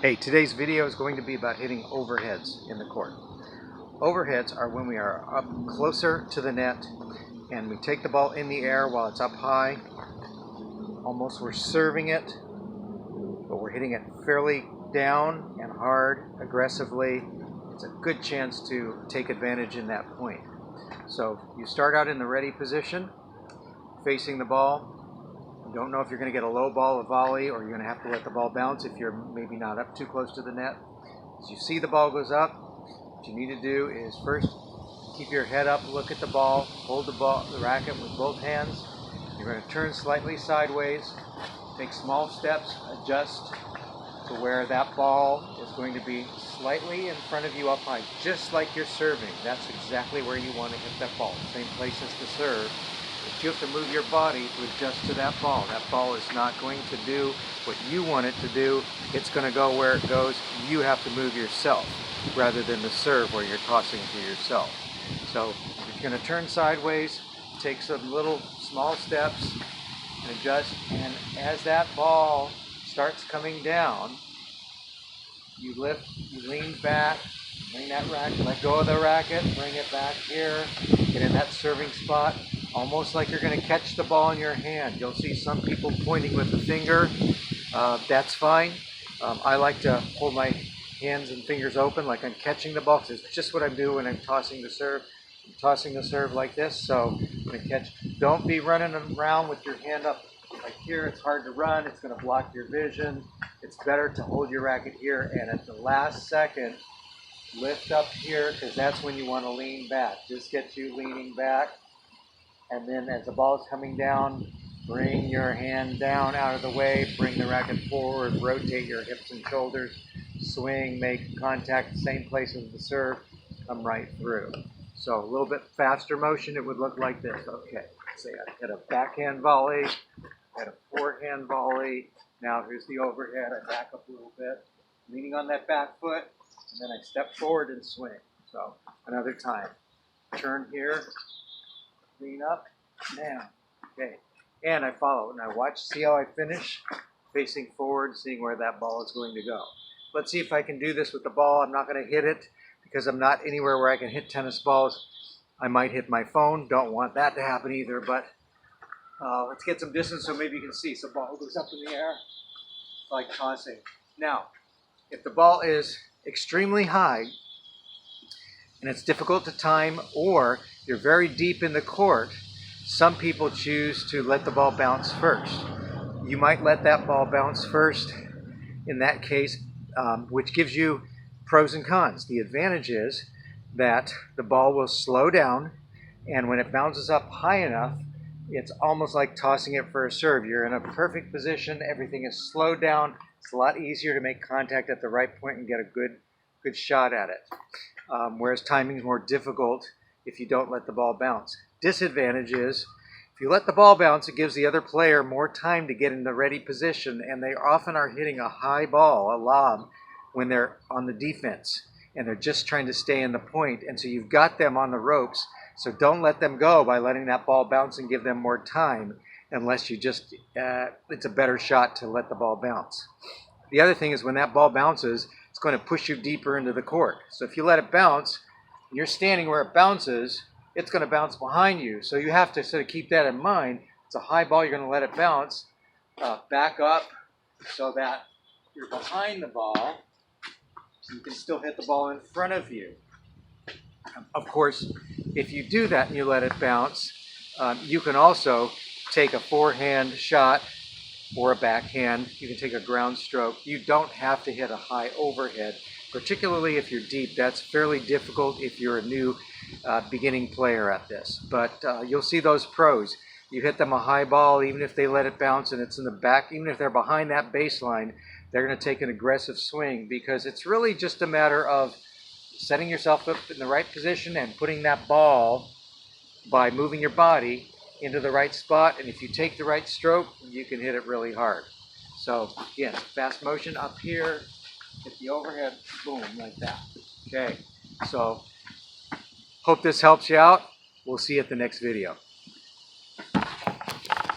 Hey, today's video is going to be about hitting overheads in the court. Overheads are when we are up closer to the net and we take the ball in the air while it's up high. Almost we're serving it, but we're hitting it fairly down and hard, aggressively. It's a good chance to take advantage in that point. So you start out in the ready position, facing the ball. You don't know if you're going to get a low ball, a volley, or you're going to have to let the ball bounce if you're maybe not up too close to the net. As you see the ball goes up, what you need to do is first keep your head up, look at the ball, hold the racket with both hands. You're going to turn slightly sideways, take small steps, adjust to where that ball is going to be slightly in front of you up high, just like you're serving. That's exactly where you want to hit that ball, same place as the serve. But you have to move your body to adjust to that ball. That ball is not going to do what you want it to do. It's going to go where it goes. You have to move yourself rather than the serve where you're tossing to yourself. So you're going to turn sideways, take some little small steps and adjust. And as that ball starts coming down, you lift, you lean back, bring that racket, let go of the racket, bring it back here, get in that serving spot. Almost like you're going to catch the ball in your hand. You'll see some people pointing with the finger. That's fine. I like to hold my hands and fingers open like I'm catching the ball, because it's just what I'm doing when I'm tossing the serve. I'm tossing the serve like this, so I'm going to catch. Don't be running around with your hand up like here. It's hard to run. It's going to block your vision. It's better to hold your racket here, and at the last second, lift up here, because that's when you want to lean back. This gets you leaning back. And then as the ball is coming down, bring your hand down out of the way, bring the racket forward, rotate your hips and shoulders, swing, make contact, same place as the serve, come right through. So a little bit faster motion, it would look like this. Okay, say I hit a backhand volley, had a forehand volley. Now here's the overhead, I back up a little bit, leaning on that back foot, and then I step forward and swing. So another time, turn here, lean up, down, okay, and I follow, and I watch, see how I finish, facing forward, seeing where that ball is going to go. Let's see if I can do this with the ball. I'm not going to hit it because I'm not anywhere where I can hit tennis balls. I might hit my phone, don't want that to happen either, but let's get some distance so maybe you can see. So ball goes up in the air, like tossing. Now, if the ball is extremely high, and it's difficult to time, or you're very deep in the court, some people choose to let the ball bounce first. You might let that ball bounce first in that case, which gives you pros and cons. The advantage is that the ball will slow down, and when it bounces up high enough, it's almost like tossing it for a serve. You're in a perfect position, everything is slowed down, it's a lot easier to make contact at the right point and get a good shot at it. Whereas timing is more difficult if you don't let the ball bounce. Disadvantage is, if you let the ball bounce, it gives the other player more time to get in the ready position, and they often are hitting a high ball, a lob, when they're on the defense, and they're just trying to stay in the point, and so you've got them on the ropes, so don't let them go by letting that ball bounce and give them more time, unless you just, it's a better shot to let the ball bounce. The other thing is when that ball bounces, it's going to push you deeper into the court. So if you let it bounce, and you're standing where it bounces, it's going to bounce behind you. So you have to sort of keep that in mind. It's a high ball, you're going to let it bounce. Back up so that you're behind the ball, so you can still hit the ball in front of you. Of course, if you do that and you let it bounce, you can also take a forehand shot or a backhand. You can take a ground stroke. You don't have to hit a high overhead, particularly if you're deep. That's fairly difficult if you're a new beginning player at this. But you'll see those pros. You hit them a high ball, even if they let it bounce and it's in the back, even if they're behind that baseline, they're going to take an aggressive swing, because it's really just a matter of setting yourself up in the right position and putting that ball, by moving your body, into the right spot, and if you take the right stroke, you can hit it really hard. So again, fast motion up here, hit the overhead, boom, like that. Okay, so hope this helps you out. We'll see you at the next video.